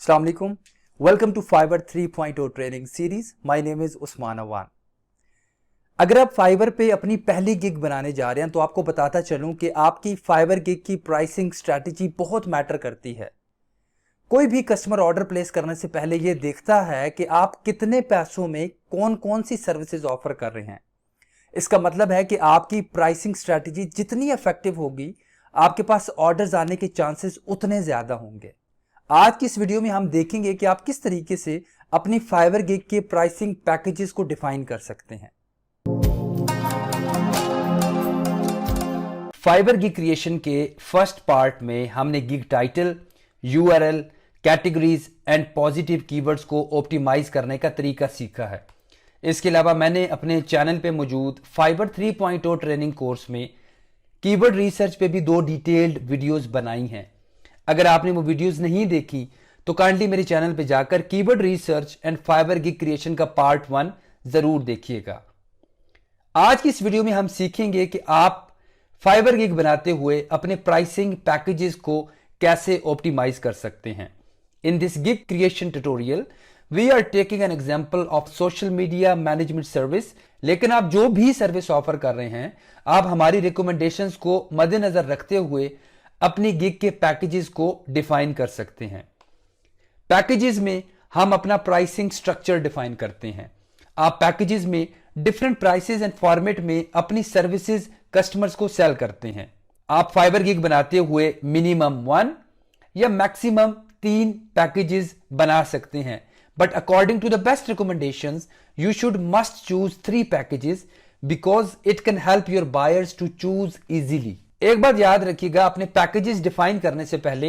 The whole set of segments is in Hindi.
अस्सलाम वालेकुम, welcome to Fiverr 3.0 training series. My name is Usman Awan. अगर आप फाइबर पे अपनी पहली गिग बनाने जा रहे हैं तो आपको बताता चलूं कि आपकी फाइबर गिग की प्राइसिंग स्ट्रैटेजी बहुत मैटर करती है। कोई भी कस्टमर ऑर्डर प्लेस करने से पहले ये देखता है कि आप कितने पैसों में कौन कौन सी सर्विसेज ऑफर कर रहे हैं। इसका मतलब है कि आपकी प्राइसिंग स्ट्रैटेजी जितनी इफेक्टिव होगी, आपके पास ऑर्डर्स आने के चांसेस उतने ज्यादा होंगे। आज की इस वीडियो में हम देखेंगे कि आप किस तरीके से अपनी फाइबर गिग के प्राइसिंग पैकेजेस को डिफाइन कर सकते हैं। फाइबर गिग क्रिएशन के फर्स्ट पार्ट में हमने gig title, URL, categories and positive keywords को ऑप्टिमाइज करने का तरीका सीखा है। इसके अलावा मैंने अपने चैनल पे मौजूद फाइबर 3.0 ट्रेनिंग कोर्स में कीवर्ड रिसर्च पे भी 2 डिटेल्ड वीडियोस बनाई हैं। अगर आपने वो वीडियोस नहीं देखी तो काइंडली मेरे चैनल पे जाकर keyword research and fibre gig creation का पार्ट 1 जरूर देखिएगा। आज की इस वीडियो में हम सीखेंगे कि आप फाइबर गिग बनाते हुए अपने प्राइसिंग पैकेजेस को कैसे ऑप्टिमाइज कर सकते हैं। In this gig creation tutorial we are taking an example of social media management service. लेकिन आप जो भी सर्विस ऑफर कर रहे हैं, आप हमारी रिकमेंडेशंस को मद्देनजर रखते हुए अपनी गिग के पैकेजेस को डिफाइन कर सकते हैं। पैकेजेस में हम अपना प्राइसिंग स्ट्रक्चर डिफाइन करते हैं। आप पैकेजेस में डिफरेंट प्राइसेस एंड फॉर्मेट में अपनी सर्विसेज कस्टमर्स को सेल करते हैं। आप फाइबर गिग बनाते हुए मिनिमम 1 या मैक्सिमम 3 पैकेजेस बना सकते हैं, but according to the best recommendations you should must choose 3 packages because it can help your buyers to choose easily. एक बात याद रखिएगा, अपने पैकेजेस डिफाइन करने से पहले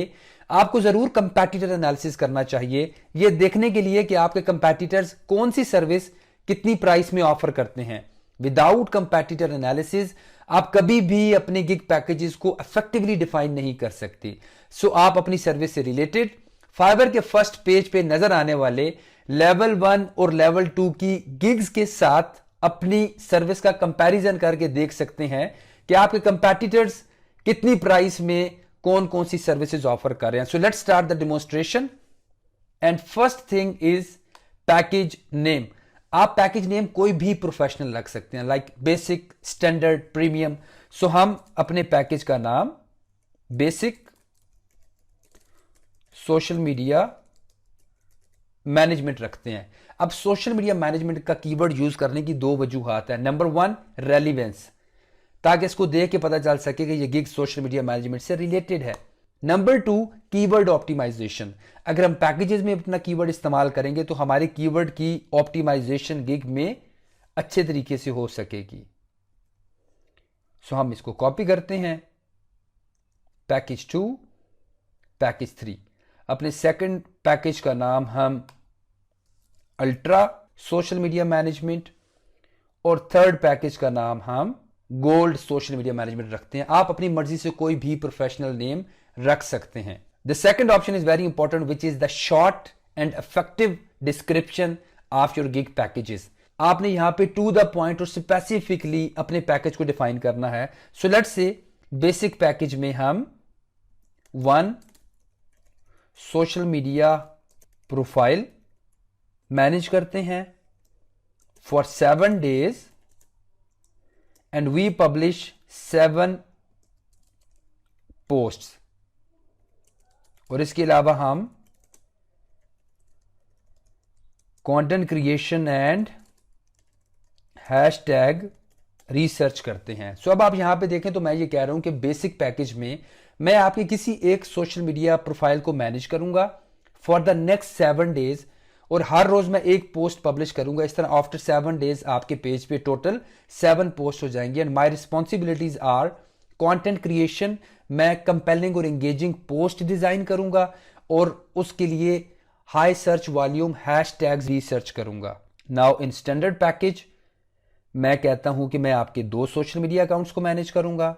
आपको जरूर कंपैटिटर एनालिसिस करना चाहिए, यह देखने के लिए कि आपके कंपैटिटर्स कौन सी सर्विस कितनी प्राइस में ऑफर करते हैं। विदाउट कंपैटिटर एनालिसिस आप कभी भी अपने गिग पैकेजेस को इफेक्टिवली डिफाइन नहीं कर सकते। सो आप अपनी सर्विस से रिलेटेड फाइबर के फर्स्ट पेज पे नजर आने वाले लेवल 1 और लेवल 2 की गिग्स के साथ अपनी सर्विस का कंपैरिजन करके देख सकते हैं कि आपके कंपैटिटर्स कितनी प्राइस में कौन कौन सी सर्विसेज ऑफर कर रहे हैं। So let's start the demonstration and first thing is package name. आप पैकेज नेम कोई भी प्रोफेशनल रख सकते हैं, लाइक बेसिक, स्टैंडर्ड, प्रीमियम। सो हम अपने पैकेज का नाम बेसिक सोशल मीडिया मैनेजमेंट रखते हैं। अब सोशल मीडिया मैनेजमेंट का कीवर्ड यूज करने की 2 वजूहात है। नंबर 1 रेलिवेंस, ताकि इसको देख के पता चल सके कि ये गिग सोशल मीडिया मैनेजमेंट से रिलेटेड है। Number 2 keyword optimisation. अगर हम पैकेजेस में अपना कीवर्ड इस्तेमाल करेंगे तो हमारे कीवर्ड की ऑप्टिमाइजेशन गिग में अच्छे तरीके से हो सकेगी। सो हम इसको कॉपी करते हैं, पैकेज 2, पैकेज 3। अपने सेकंड पैकेज का नाम हम अल्ट्रा सोशल मीडिया मैनेजमेंट और थर्ड पैकेज का नाम हम गोल्ड सोशल मीडिया मैनेजमेंट रखते हैं। आप अपनी मर्जी से कोई भी प्रोफेशनल नेम रख सकते हैं। The second option is very important which is the short and effective description of your gig packages. आपने यहां पे टू द पॉइंट और स्पेसिफिकली अपने पैकेज को डिफाइन करना है। So let's say basic package में हम 1 सोशल मीडिया प्रोफाइल मैनेज करते हैं for 7 days and we publish 7 posts। और इसके अलावा हम content creation and hashtag research करते हैं। सो अब आप यहां पे देखें तो मैं ये कह रहा हूं कि बेसिक पैकेज में मैं आपके किसी एक सोशल मीडिया प्रोफाइल को मैनेज करूंगा फॉर द नेक्स्ट 7 days और हर रोज मैं एक पोस्ट पब्लिश करूंगा। इस तरह आफ्टर 7 days आपके पेज पे टोटल 7 पोस्ट हो जाएंगे। And my responsibilities are content creation, मैं कंपेलिंग और एंगेजिंग पोस्ट डिजाइन करूंगा और उसके लिए high search volume hashtags research करूंगा। नाउ इन स्टैंडर्ड पैकेज मैं कहता हूं कि मैं आपके 2 सोशल मीडिया अकाउंट्स को मैनेज करूंगा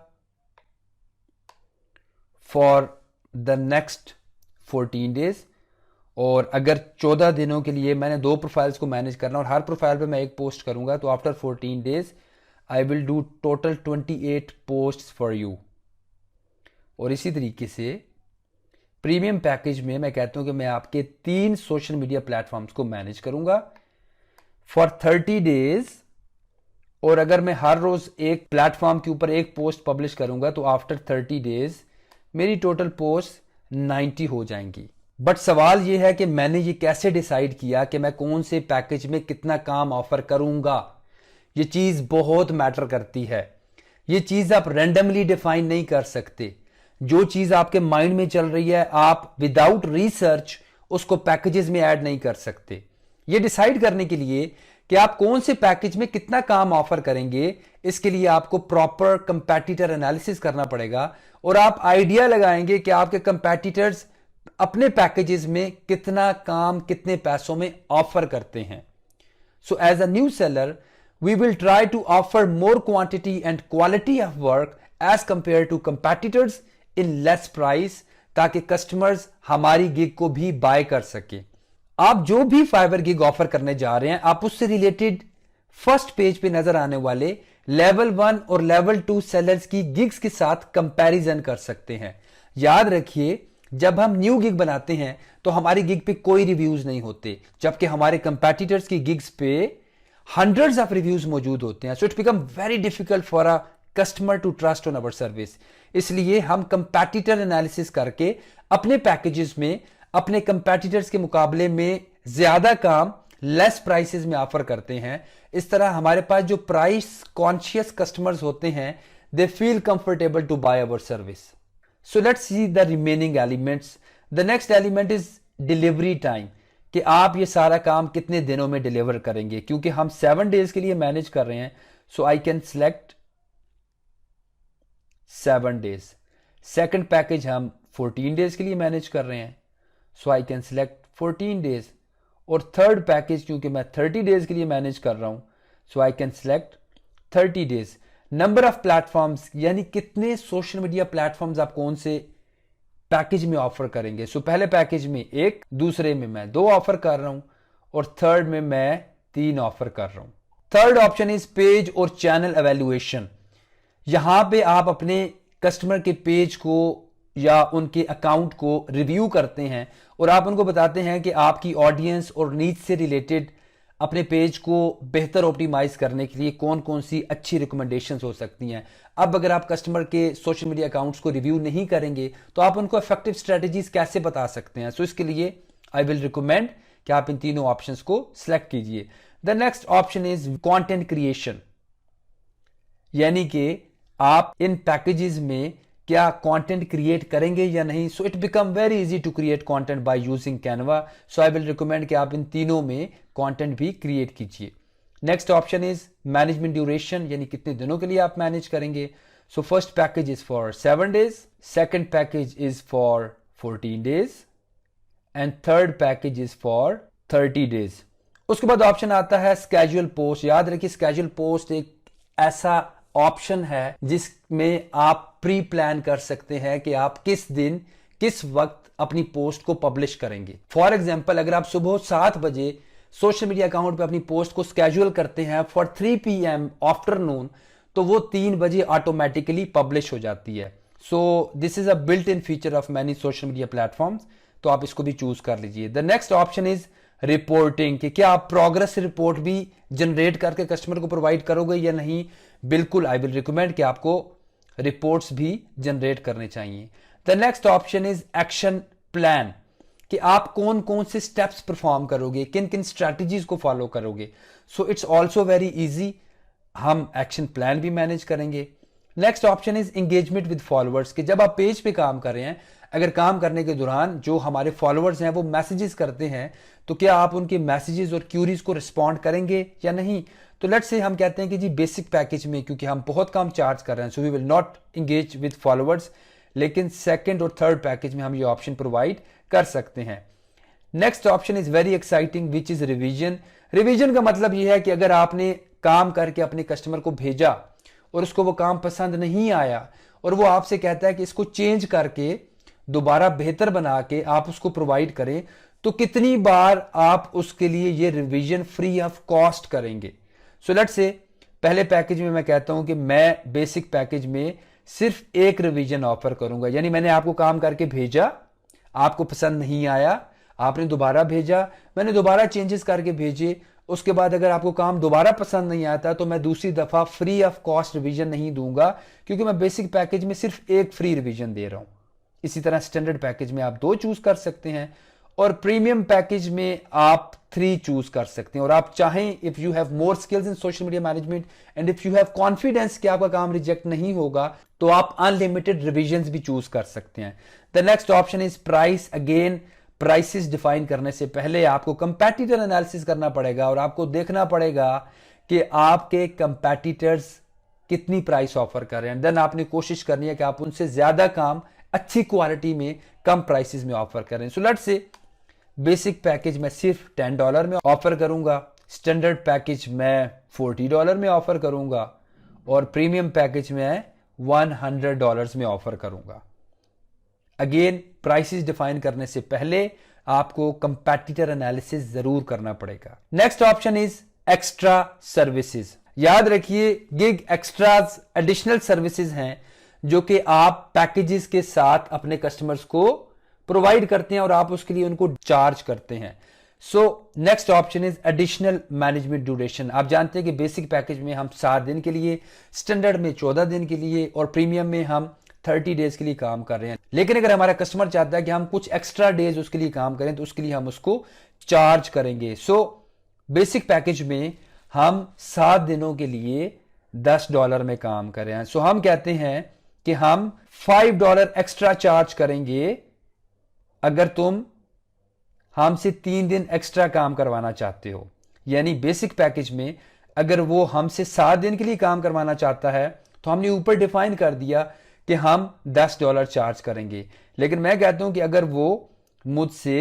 फॉर द नेक्स्ट 14 days। और अगर 14 दिनों के लिए मैंने 2 प्रोफाइल्स को मैनेज करना और हर प्रोफाइल पे मैं एक पोस्ट करूंगा तो after 14 days I will do total 28 posts for you. और इसी तरीके से प्रीमियम पैकेज में मैं कहता हूं कि मैं आपके 3 सोशल मीडिया प्लेटफॉर्म्स को मैनेज करूंगा फॉर 30 डेज, और अगर मैं हर रोज एक प्लेटफॉर्म के ऊपर एक पोस्ट पब्लिश करूंगा तो आफ्टर 30 डेज मेरी टोटल पोस्ट 90 हो जाएंगी। बट सवाल यह है कि मैंने ये कैसे डिसाइड किया कि मैं कौन से पैकेज में कितना काम ऑफर करूंगा। ये चीज बहुत मैटर करती है। ये चीज आप रैंडमली डिफाइन नहीं कर सकते। जो चीज आपके माइंड में चल रही है आप विदाउट रिसर्च उसको पैकेजेस में ऐड नहीं कर सकते। ये डिसाइड करने के लिए कि आप कौन से पैकेज में कितना काम ऑफर करेंगे, इसके लिए आपको प्रॉपर कंपैटिटर एनालिसिस करना पड़ेगा और आप आइडिया लगाएंगे कि आपके कंपैटिटर्स अपने पैकेजेस में कितना काम कितने पैसों में ऑफर करते हैं। So as a new seller we will try to offer more quantity and quality of work as compared to competitors in less price, ताकि कस्टमर्स हमारी गिग को भी बाय कर सके। आप जो भी फाइवर गिग ऑफर करने जा रहे हैं आप उससे रिलेटेड फर्स्ट पेज पे नजर आने वाले लेवल 1 और लेवल 2 सेलर्स की गिग्स के साथ कंपैरिजन कर सकते हैं। याद रखिए, जब हम न्यू गिग बनाते हैं तो हमारी गिग पे कोई रिव्यूज नहीं होते, जबकि हमारे कंपैटिटर्स की गिग्स पे hundreds of reviews मौजूद होते हैं। So it become very difficult for a customer to trust on our service. इसलिए हम कंपैटिटर एनालिसिस करके अपने पैकेजेस में अपने कंपैटिटर्स के मुकाबले में ज्यादा काम लेस प्राइसेस में ऑफर करते हैं। इस तरह हमारे पास जो प्राइस कॉन्शियस कस्टमर्स होते हैं they feel comfortable to buy our service. So let's see the remaining elements. The next element is delivery time, कि आप ये सारा काम कितने दिनों में डिलीवर करेंगे। क्योंकि हम 7 डेज के लिए मैनेज कर रहे हैं, so I can select 7 days. Second package हम 14 डेज के लिए मैनेज कर रहे हैं, so I can select 14 days. और थर्ड पैकेज क्योंकि मैं 30 डेज के लिए मैनेज कर रहा हूं, so I can select 30 days. Number of platforms, यानी कितने सोशल मीडिया प्लेटफॉर्म्स आप कौन से पैकेज में ऑफर करेंगे। सो पहले पैकेज में 1, दूसरे में मैं 2 ऑफर कर रहा हूं और थर्ड में मैं 3 ऑफर कर रहा हूं। थर्ड ऑप्शन इज पेज और चैनल एवेल्युएशन। यहां पे आप अपने कस्टमर के पेज को या उनके अकाउंट को रिव्यू करते हैं और आप उनको बताते हैं कि आपकी ऑडियंस और नीड्स से रिलेटेड अपने पेज को बेहतर ऑप्टिमाइज करने के लिए कौन कौन सी अच्छी रिकमेंडेशंस हो सकती हैं। अब अगर आप कस्टमर के सोशल मीडिया अकाउंट्स को रिव्यू नहीं करेंगे तो आप उनको इफेक्टिव स्ट्रेटजीज कैसे बता सकते हैं। सो इसके लिए आई विल रिकमेंड कि आप इन तीनों ऑप्शंस को सिलेक्ट कीजिए। The next option is content creation, यानी कि आप इन पैकेजेस में क्या कंटेंट क्रिएट करेंगे या नहीं। So it become very easy to create content by using Canva. So I will recommend कि आप इन तीनों में कंटेंट भी क्रिएट कीजिए। Next option is management duration, यानी कितने दिनों के लिए आप मैनेज करेंगे। So first package is for 7 days, second package is for 14 days and third package is for 30 days. उसके बाद ऑप्शन आता है स्केड्यूल पोस्ट। याद रखिए, स्केड्यूल पोस्ट एक ऐसा ऑप्शन है जिसमें आप प्री प्लान कर सकते हैं कि आप किस दिन किस वक्त अपनी पोस्ट को पब्लिश करेंगे। फॉर एग्जांपल, अगर आप सुबह 7 बजे सोशल मीडिया अकाउंट पे अपनी पोस्ट को स्केड्यूल करते हैं फॉर 3 PM आफ्टरनून, तो वो 3 बजे ऑटोमेटिकली पब्लिश हो जाती है। So this is a built in feature of many social media platforms, तो आप इसको भी चूज कर लीजिए। The next option is reporting, कि क्या आप प्रोग्रेस रिपोर्ट भी जनरेट करके कस्टमर को प्रोवाइड करोगे या नहीं। बिल्कुल, आई विल रिकमेंड कि आपको रिपोर्ट्स भी जनरेट करने चाहिए। The next option is action plan, कि आप कौन कौन से स्टेप्स परफॉर्म करोगे, किन किन स्ट्रैटेजीज को फॉलो करोगे। So it's also very easy, हम एक्शन प्लान भी मैनेज करेंगे। Next option is engagement with followers, कि जब आप पेज पे काम कर रहे हैं, अगर काम करने के दौरान जो हमारे फॉलोअर्स हैं वो मैसेजेस करते हैं, तो क्या आप उनके मैसेजेस और क्यूरीज को रिस्पॉन्ड करेंगे या नहीं। तो लेट्स से हम कहते हैं कि जी बेसिक पैकेज में क्योंकि हम बहुत कम चार्ज कर रहे हैं, so we will not engage with followers, लेकिन सेकंड और थर्ड पैकेज में हम ये ऑप्शन प्रोवाइड कर सकते हैं। Next option is very exciting which is revision. Revision का मतलब यह है कि अगर आपने काम करके अपने कस्टमर को भेजा और उसको वो काम पसंद नहीं आया और वो आपसे कहता है कि इसको चेंज करके दोबारा बेहतर बना के आप उसको प्रोवाइड करें, तो कितनी बार आप उसके लिए ये रिवीजन फ्री ऑफ कॉस्ट करेंगे। सो लेट्स से पहले पैकेज में मैं कहता हूं कि मैं बेसिक पैकेज में सिर्फ एक रिवीजन ऑफर करूंगा, यानी मैंने आपको काम करके भेजा, आपको पसंद नहीं आया, आपने दोबारा भेजा, मैंने दोबारा चेंजेस करके भेजे, उसके बाद अगर आपको काम दोबारा पसंद नहीं आता तो मैं दूसरी दफा फ्री ऑफ कॉस्ट रिवीजन नहीं दूंगा, क्योंकि मैं बेसिक पैकेज में सिर्फ एक फ्री रिवीजन दे रहा हूं। इसी तरह स्टैंडर्ड पैकेज में आप 2 चूज कर सकते हैं और प्रीमियम पैकेज में आप 3 चूज कर सकते हैं। और आप चाहें, if you have more skills in social media management and if you have confidence कि आपका काम रिजेक्ट नहीं होगा, तो आप अनलिमिटेड रिवीजन भी चूज कर सकते हैं। The next option is price. Again, prices define करने से पहले आपको कंपैटिटर एनालिसिस करना पड़ेगा और आपको देखना पड़ेगा कि आपके कंपैटिटर्स कितनी प्राइस ऑफर कर रहे हैं। देन आपने कोशिश करनी है कि आप उनसे ज्यादा काम अच्छी क्वालिटी में कम प्राइसेस में ऑफर कर रहे हैं। So let's say basic package में सिर्फ $10 में ऑफर करूंगा, स्टैंडर्ड पैकेज में $40 में ऑफर करूंगा और प्रीमियम पैकेज में $100 में ऑफर करूंगा। अगेन, प्राइसेस डिफाइन करने से पहले आपको कंपैटिटर एनालिसिस जरूर करना पड़ेगा। Next option is extra services. याद रखिए, गिग एक्स्ट्राज एडिशनल सर्विसेज हैं जो कि आप पैकेजेस के साथ अपने कस्टमर्स को प्रोवाइड करते हैं और आप उसके लिए उनको चार्ज करते हैं। So next option is additional management duration. आप जानते हैं कि बेसिक पैकेज में हम 7 दिन के लिए, स्टैंडर्ड में 14 दिन के लिए और प्रीमियम में हम 30 डेज के लिए काम कर रहे हैं। लेकिन अगर हमारा कस्टमर चाहता है कि हम कुछ एक्स्ट्रा डेज उसके लिए काम करें तो उसके लिए हम उसको चार्ज करेंगे। सो बेसिक पैकेज में हम 7 दिनों के लिए $10 में काम कर रहे हैं। सो हम कहते हैं कि हम $5 एक्स्ट्रा चार्ज करेंगे अगर तुम हमसे 3 दिन एक्स्ट्रा काम करवाना चाहते हो। यानी बेसिक पैकेज में अगर वो हमसे 7 दिन के लिए काम करवाना चाहता है तो हमने ऊपर डिफाइन कर दिया कि हम $10 चार्ज करेंगे। लेकिन मैं कहता हूं कि अगर वो मुझसे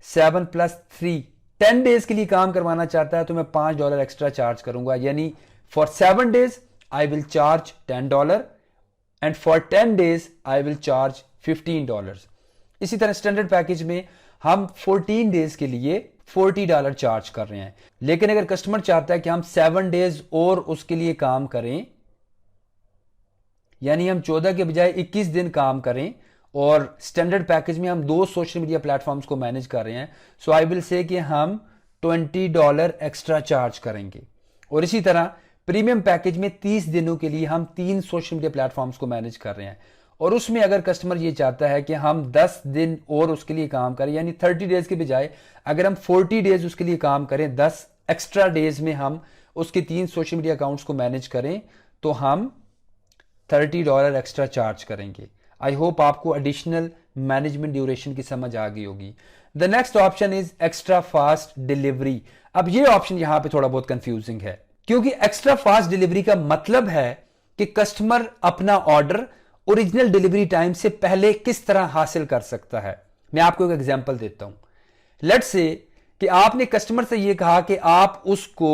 7 + 3 10 डेज के लिए काम करवाना चाहता है तो मैं $5 एक्स्ट्रा चार्ज करूंगा। यानी for 7 days I will charge $10 and for 10 days I will charge $15। इसी तरह स्टैंडर्ड पैकेज में हम 14 डेज के लिए $40 चार्ज कर रहे हैं। लेकिन अगर कस्टमर चाहता है कि हम 7 डेज और उसके लिए काम करें, यानी हम 14 के बजाय 21 दिन काम करें और स्टैंडर्ड पैकेज में हम 2 सोशल मीडिया प्लेटफॉर्म्स को मैनेज कर रहे हैं, सो आई विल से कि हम $20 एक्स्ट्रा चार्ज करेंगे। और इसी तरह प्रीमियम पैकेज में 30 दिनों के लिए हम 3 सोशल मीडिया प्लेटफॉर्म्स को मैनेज कर रहे हैं और उसमें अगर कस्टमर ये चाहता है कि हम 10 दिन और उसके लिए काम करें, यानी 30 डेज के बजाय अगर हम 40 डेज उसके लिए काम करें, 10 एक्स्ट्रा डेज में हम उसके 3 सोशल मीडिया अकाउंट्स को मैनेज करें, तो हम $30 एक्स्ट्रा चार्ज करेंगे। आई होप आपको एडिशनल मैनेजमेंट ड्यूरेशन की समझ आ गई होगी। The next option is extra fast delivery. अब ये ऑप्शन यहां पे थोड़ा बहुत कंफ्यूजिंग है, क्योंकि एक्स्ट्रा फास्ट डिलीवरी का मतलब है कि कस्टमर अपना ऑर्डर ओरिजिनल डिलीवरी टाइम से पहले किस तरह हासिल कर सकता है। मैं आपको एक एग्जांपल देता हूं। लेट्स से कि आपने कस्टमर से यह कहा कि आप उसको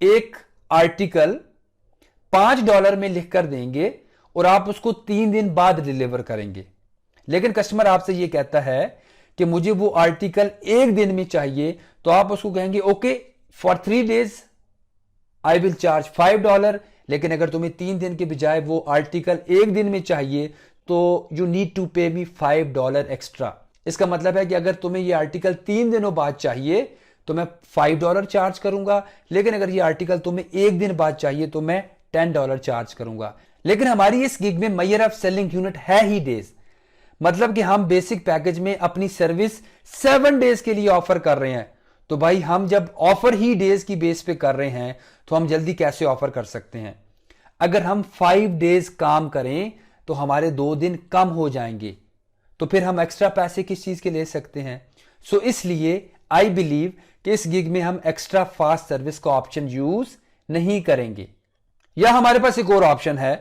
एक आर्टिकल $5 में लिखकर देंगे और आप उसको 3 दिन बाद डिलीवर करेंगे। लेकिन कस्टमर आपसे यह कहता है कि मुझे वो आर्टिकल 1 दिन में चाहिए, तो आप उसको कहेंगे okay for 3 days I will charge $5। लेकिन अगर तुम्हें 3 दिन के बजाय वो आर्टिकल 1 दिन में चाहिए तो यू नीड टू पे मी $5 एक्स्ट्रा। इसका मतलब है कि अगर तुम्हें ये आर्टिकल 3 दिनों बाद चाहिए तो मैं $5 चार्ज करूंगा, लेकिन अगर ये आर्टिकल तुम्हें 1 दिन बाद चाहिए तो मैं $10 चार्ज करूंगा। लेकिन हमारी इस गिग में मेजर ऑफ सेलिंग यूनिट है ही डेज, मतलब कि हम बेसिक पैकेज में अपनी सर्विस 7 डेज के लिए ऑफर कर रहे हैं। तो भाई हम जब ऑफर ही डेज की बेस पे कर रहे हैं तो हम जल्दी कैसे ऑफर कर सकते हैं। अगर हम 5 डेज काम करें तो हमारे 2 दिन कम हो जाएंगे, तो फिर हम एक्स्ट्रा पैसे किस चीज के ले सकते हैं। सो इसलिए आई बिलीव कि इस गिग में हम एक्स्ट्रा फास्ट सर्विस का ऑप्शन यूज नहीं करेंगे। या हमारे पास एक और ऑप्शन है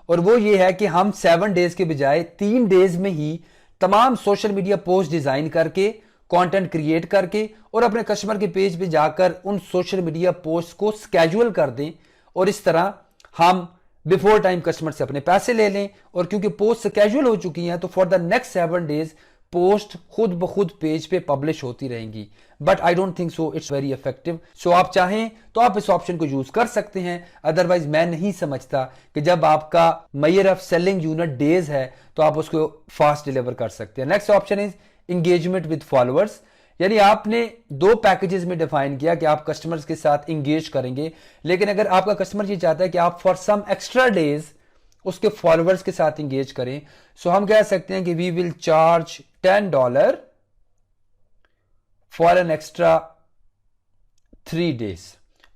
और वो ये है कि हम 7 डेज के बजाय 3 डेज में ही तमाम सोशल मीडिया पोस्ट डिजाइन करके, कंटेंट क्रिएट करके और अपने कस्टमर के पेज पे जाकर उन सोशल मीडिया पोस्ट को स्केड्यूल कर दें और इस तरह हम बिफोर टाइम कस्टमर से अपने पैसे ले लें। और क्योंकि पोस्ट स्केड्यूल हो चुकी हैं तो for the next 7 days post खुद ब खुद पेज पे पब्लिश होती रहेंगी। But I don't think so it's very effective. So आप चाहें तो आप इस ऑप्शन को यूज कर सकते हैं, अदरवाइज मैं नहीं समझता कि जब आपका measure of selling unit days है तो आप उसको फास्ट डिलीवर कर सकते हैं। Next option is engagement with followers, यानी आपने दो पैकेजेस में डिफाइन किया कि आप कस्टमर्स के साथ इंगेज करेंगे, लेकिन अगर आपका कस्टमर ये चाहता है कि आप फॉर सम एक्स्ट्रा डेज उसके फॉलोअर्स के साथ इंगेज करें, सो हम कह सकते हैं कि we will charge $10 for an extra 3 days।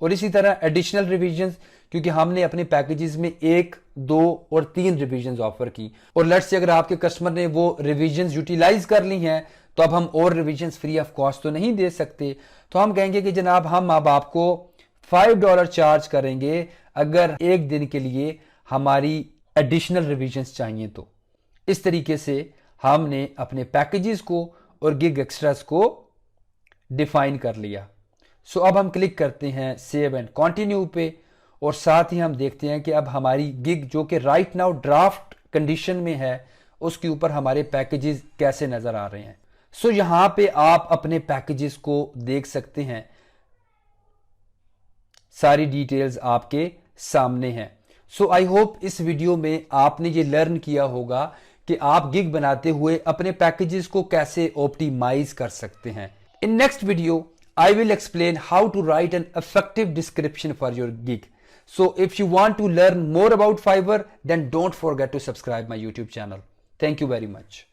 और इसी तरह एडिशनल रिविजन, क्योंकि हमने अपने पैकेजेस में 1, 2 और 3 रिविजन ऑफर की, और लेट्स से अगर आपके कस्टमर ने वो रिविजन यूटिलाइज कर ली हैं तो अब हम और रिविजन फ्री ऑफ कॉस्ट तो नहीं दे सकते, तो हम कहेंगे कि जनाब हम अब आपको $5 चार्ज करेंगे अगर एक दिन के लिए हमारी एडिशनल रिविजन्स चाहिए तो। इस तरीके से हमने अपने पैकेजेस को और गिग एक्स्ट्रास को डिफाइन कर लिया। सो अब हम क्लिक करते हैं सेव एंड कंटिन्यू पे, और साथ ही हम देखते हैं कि अब हमारी गिग जो कि राइट नाउ ड्राफ्ट कंडीशन में है उसके ऊपर हमारे पैकेजेस कैसे नजर आ रहे हैं। सो यहां पे आप अपने पैकेजेस को देख सकते हैं, सारी डिटेल्स आपके सामने हैं। सो आई होप इस वीडियो में आपने ये लर्न किया होगा कि आप गिग बनाते हुए अपने पैकेजेस को कैसे ऑप्टिमाइज कर सकते हैं। In next video I will explain how to write an effective description for your gig. So if you want to learn more about Fiverr, then don't forget to subscribe my YouTube channel. Thank you very much.